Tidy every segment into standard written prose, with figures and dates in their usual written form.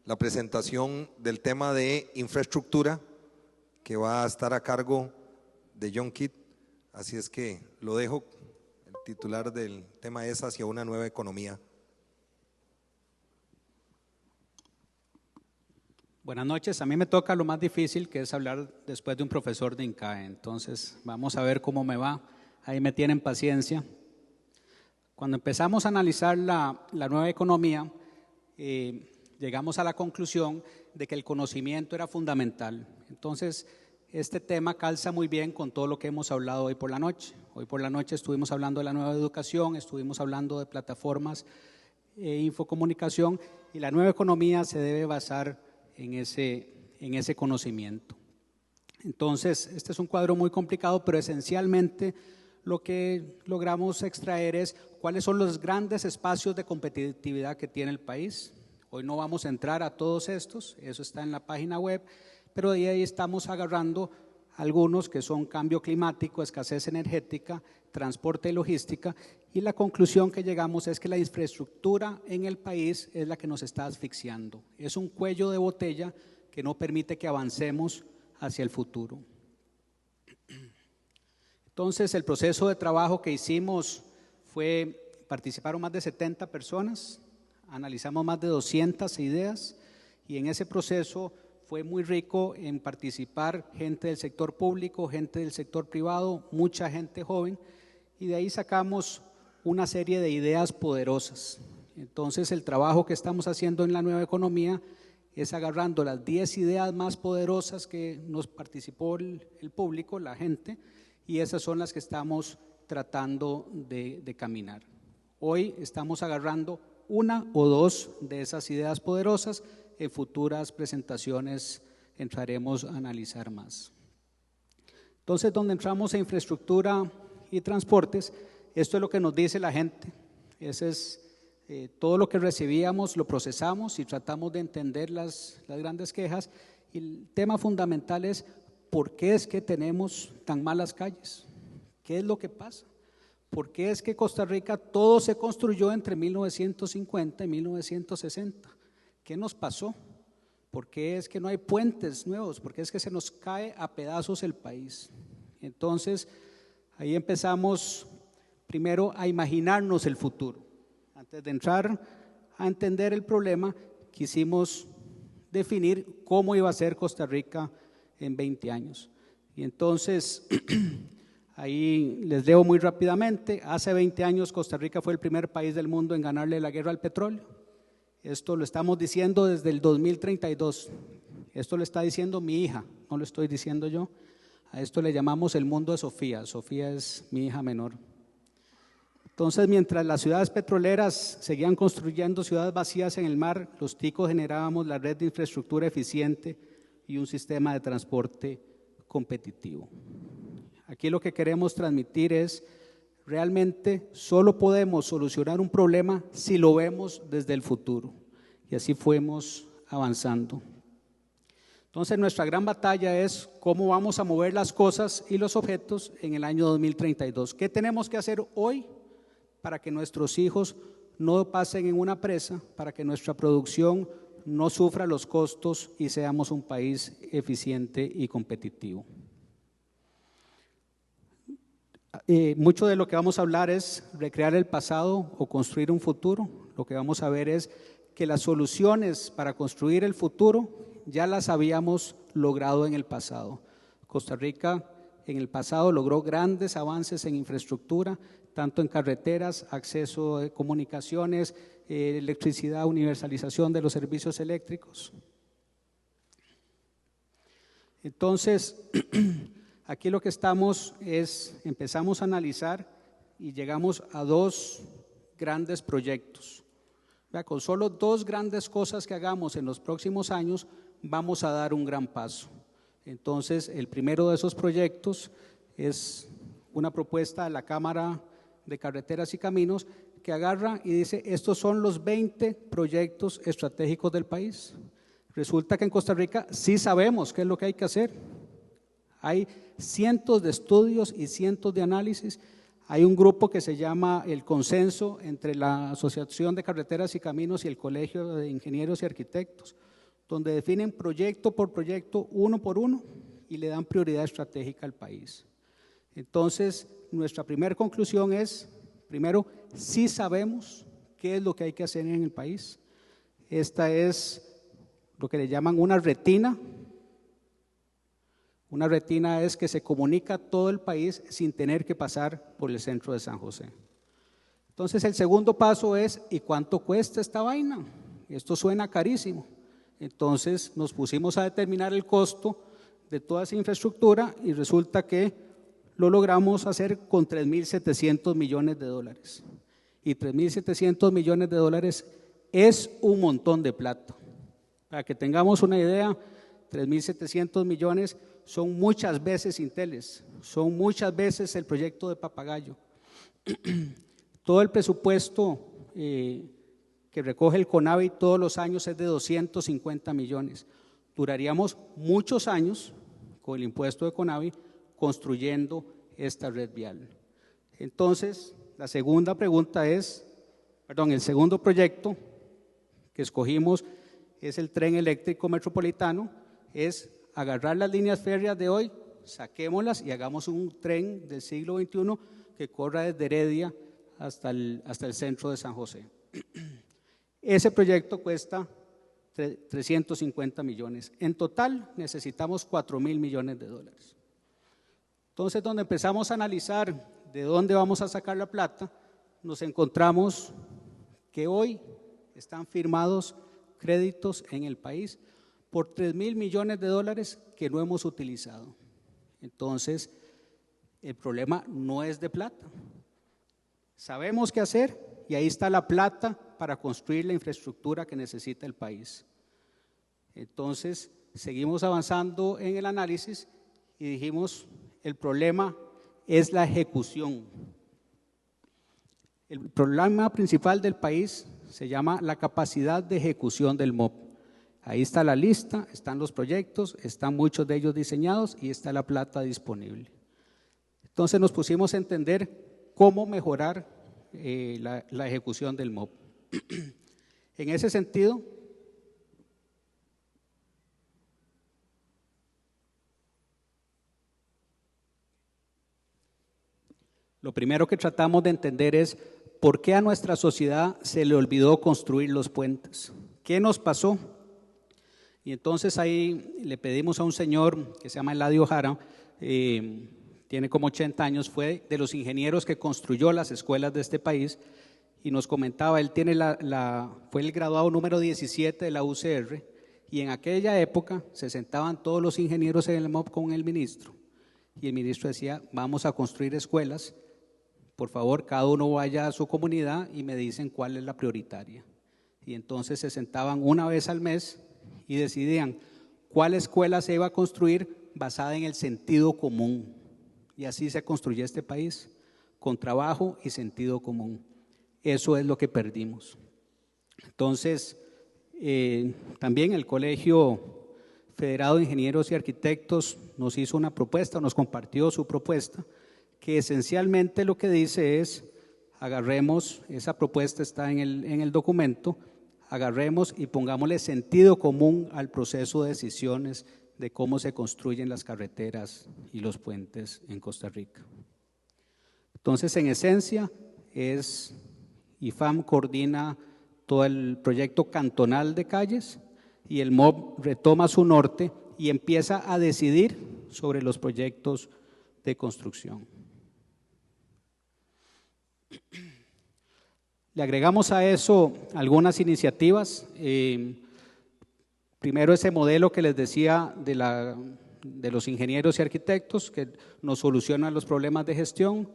la presentación del tema de infraestructura que va a estar a cargo de John Kidd. Así es que lo dejo. El titular del tema es Hacia una nueva economía. Buenas noches, a mí me toca lo más difícil, que es hablar después de un profesor de INCAE. Entonces vamos a ver cómo me va, ahí me tienen paciencia. Cuando empezamos a analizar la nueva economía, llegamos a la conclusión de que el conocimiento era fundamental. Entonces este tema calza muy bien con todo lo que hemos hablado hoy por la noche. Hoy por la noche estuvimos hablando de la nueva educación, estuvimos hablando de plataformas, infocomunicación, y la nueva economía se debe basar en ese conocimiento. Entonces, este es un cuadro muy complicado, pero esencialmente lo que logramos extraer es cuáles son los grandes espacios de competitividad que tiene el país. Hoy no vamos a entrar a todos estos, eso está en la página web, pero de ahí estamos agarrando algunos que son cambio climático, escasez energética, transporte y logística, y la conclusión que llegamos es que la infraestructura en el país es la que nos está asfixiando. Es un cuello de botella que no permite que avancemos hacia el futuro. Entonces, el proceso de trabajo que hicimos participaron más de 70 personas, analizamos más de 200 ideas, y en ese proceso fue muy rico en participar gente del sector público, gente del sector privado, mucha gente joven, y de ahí sacamos una serie de ideas poderosas. Entonces el trabajo que estamos haciendo en la nueva economía es agarrando las 10 ideas más poderosas que nos participó el público, la gente, y esas son las que estamos tratando de caminar. Hoy estamos agarrando una o dos de esas ideas poderosas. En futuras presentaciones entraremos a analizar más. Entonces, donde entramos en infraestructura y transportes, esto es lo que nos dice la gente. Ese es todo lo que recibíamos, lo procesamos y tratamos de entender las grandes quejas. Y el tema fundamental es ¿por qué es que tenemos tan malas calles? ¿Qué es lo que pasa? ¿Por qué es que Costa Rica todo se construyó entre 1950 y 1960? ¿Qué nos pasó? ¿Por qué es que no hay puentes nuevos? ¿Por qué es que se nos cae a pedazos el país? Entonces, ahí empezamos primero a imaginarnos el futuro. Antes de entrar a entender el problema, quisimos definir cómo iba a ser Costa Rica en 20 años. Y entonces, ahí les leo muy rápidamente. Hace 20 años Costa Rica fue el primer país del mundo en ganarle la guerra al petróleo. Esto lo estamos diciendo desde el 2032. Esto lo está diciendo mi hija, no lo estoy diciendo yo. A esto le llamamos el mundo de Sofía. Sofía es mi hija menor. Entonces, mientras las ciudades petroleras seguían construyendo ciudades vacías en el mar, los ticos generábamos la red de infraestructura eficiente y un sistema de transporte competitivo. Aquí lo que queremos transmitir es realmente solo podemos solucionar un problema si lo vemos desde el futuro. Y así fuimos avanzando. Entonces nuestra gran batalla es cómo vamos a mover las cosas y los objetos en el año 2032. ¿Qué tenemos que hacer hoy para que nuestros hijos no pasen en una presa, para que nuestra producción no sufra los costos y seamos un país eficiente y competitivo? Mucho de lo que vamos a hablar es recrear el pasado o construir un futuro. Lo que vamos a ver es que las soluciones para construir el futuro ya las habíamos logrado en el pasado. Costa Rica en el pasado logró grandes avances en infraestructura, tanto en carreteras, acceso a comunicaciones, electricidad, universalización de los servicios eléctricos. Entonces, aquí lo que empezamos a analizar y llegamos a dos grandes proyectos. Con solo dos grandes cosas que hagamos en los próximos años, vamos a dar un gran paso. Entonces, el primero de esos proyectos es una propuesta de la Cámara de Carreteras y Caminos que agarra y dice, estos son los 20 proyectos estratégicos del país. Resulta que en Costa Rica sí sabemos qué es lo que hay que hacer. Hay cientos de estudios y cientos de análisis. Hay un grupo que se llama el Consenso entre la Asociación de Carreteras y Caminos y el Colegio de Ingenieros y Arquitectos. donde definen proyecto por proyecto, uno por uno, y le dan prioridad estratégica al país. Entonces, nuestra primera conclusión es, primero, sí sabemos qué es lo que hay que hacer en el país. Esta es lo que le llaman una retina. Una retina es que se comunica todo el país sin tener que pasar por el centro de San José. Entonces, el segundo paso es, ¿y cuánto cuesta esta vaina? Esto suena carísimo. Entonces, nos pusimos a determinar el costo de toda esa infraestructura y resulta que lo logramos hacer con 3.700 millones de dólares. Y 3.700 millones de dólares es un montón de plata. Para que tengamos una idea, 3.700 millones son muchas veces Inteles, son muchas veces el proyecto de Papagayo. Todo el presupuesto que recoge el CONAVI todos los años es de 250 millones. Duraríamos muchos años con el impuesto de CONAVI construyendo esta red vial. Entonces, la segunda pregunta es, el segundo proyecto que escogimos es el tren eléctrico metropolitano, es agarrar las líneas férreas de hoy, saquémoslas y hagamos un tren del siglo XXI que corra desde Heredia hasta el centro de San José. Ese proyecto cuesta 350 millones. En total necesitamos 4.000 millones de dólares. Entonces, donde empezamos a analizar de dónde vamos a sacar la plata, nos encontramos que hoy están firmados créditos en el país por 3.000 millones de dólares que no hemos utilizado. Entonces, el problema no es de plata. Sabemos qué hacer y ahí está la plata para construir la infraestructura que necesita el país. Entonces, seguimos avanzando en el análisis y dijimos, el problema es la ejecución. El problema principal del país se llama la capacidad de ejecución del MOP. Ahí está la lista, están los proyectos, están muchos de ellos diseñados y está la plata disponible. Entonces nos pusimos a entender cómo mejorar la ejecución del MOP. En ese sentido, lo primero que tratamos de entender es por qué a nuestra sociedad se le olvidó construir los puentes. ¿Qué nos pasó? Y entonces ahí le pedimos a un señor que se llama Eladio Jara, tiene como 80 años, fue de los ingenieros que construyó las escuelas de este país y nos comentaba, él tiene fue el graduado número 17 de la UCR y en aquella época se sentaban todos los ingenieros en el MOP con el ministro y el ministro decía, vamos a construir escuelas, por favor cada uno vaya a su comunidad y me dicen cuál es la prioritaria. Y entonces se sentaban una vez al mes y decidían cuál escuela se iba a construir basada en el sentido común. Y así se construyó este país, con trabajo y sentido común. Eso es lo que perdimos. Entonces, también el Colegio Federado de Ingenieros y Arquitectos nos hizo una propuesta, nos compartió su propuesta, que esencialmente lo que dice es, agarremos, esa propuesta está en el documento, agarremos y pongámosle sentido común al proceso de decisiones de cómo se construyen las carreteras y los puentes en Costa Rica. Entonces, en esencia, IFAM coordina todo el proyecto cantonal de calles y el MOP retoma su norte y empieza a decidir sobre los proyectos de construcción. Le agregamos a eso algunas iniciativas. Primero, ese modelo que les decía de los ingenieros y arquitectos que nos solucionan los problemas de gestión.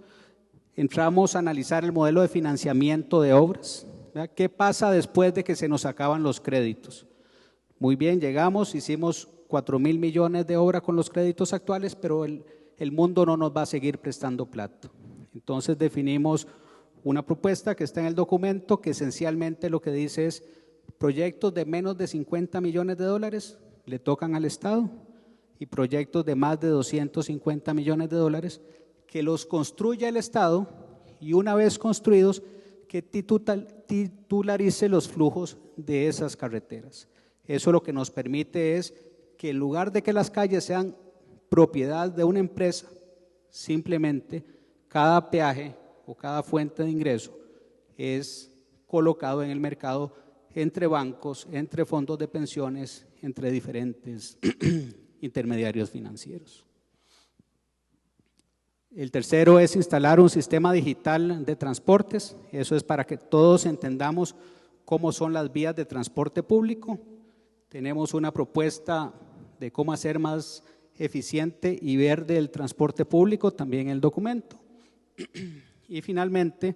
Entramos a analizar el modelo de financiamiento de obras. ¿Verdad? ¿Qué pasa después de que se nos acaban los créditos? Muy bien, llegamos, hicimos 4.000 millones de obra con los créditos actuales, pero el mundo no nos va a seguir prestando plata. Entonces definimos una propuesta que está en el documento que esencialmente lo que dice es proyectos de menos de 50 millones de dólares le tocan al Estado y proyectos de más de 250 millones de dólares que los construya el Estado y una vez construidos que titularice los flujos de esas carreteras. Eso lo que nos permite es que en lugar de que las calles sean propiedad de una empresa, simplemente cada peaje o cada fuente de ingreso es colocado en el mercado entre bancos, entre fondos de pensiones, entre diferentes intermediarios financieros. El tercero es instalar un sistema digital de transportes. Eso es para que todos entendamos cómo son las vías de transporte público. Tenemos una propuesta de cómo hacer más eficiente y verde el transporte público, también en el documento. Y finalmente,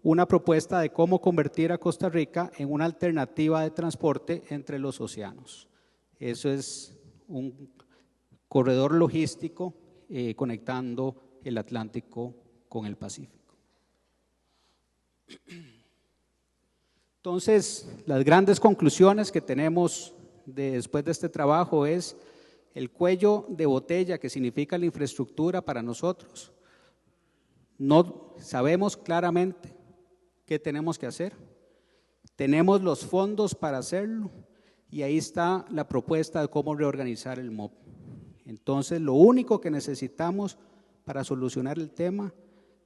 una propuesta de cómo convertir a Costa Rica en una alternativa de transporte entre los océanos. Eso es un corredor logístico conectando el Atlántico con el Pacífico. Entonces, las grandes conclusiones que tenemos después de este trabajo es el cuello de botella que significa la infraestructura para nosotros. No sabemos claramente qué tenemos que hacer, tenemos los fondos para hacerlo y ahí está la propuesta de cómo reorganizar el MOP. Entonces, lo único que necesitamos para solucionar el tema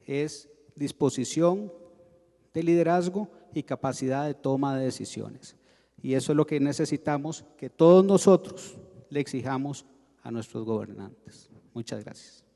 es disposición de liderazgo y capacidad de toma de decisiones. Y eso es lo que necesitamos que todos nosotros le exijamos a nuestros gobernantes. Muchas gracias.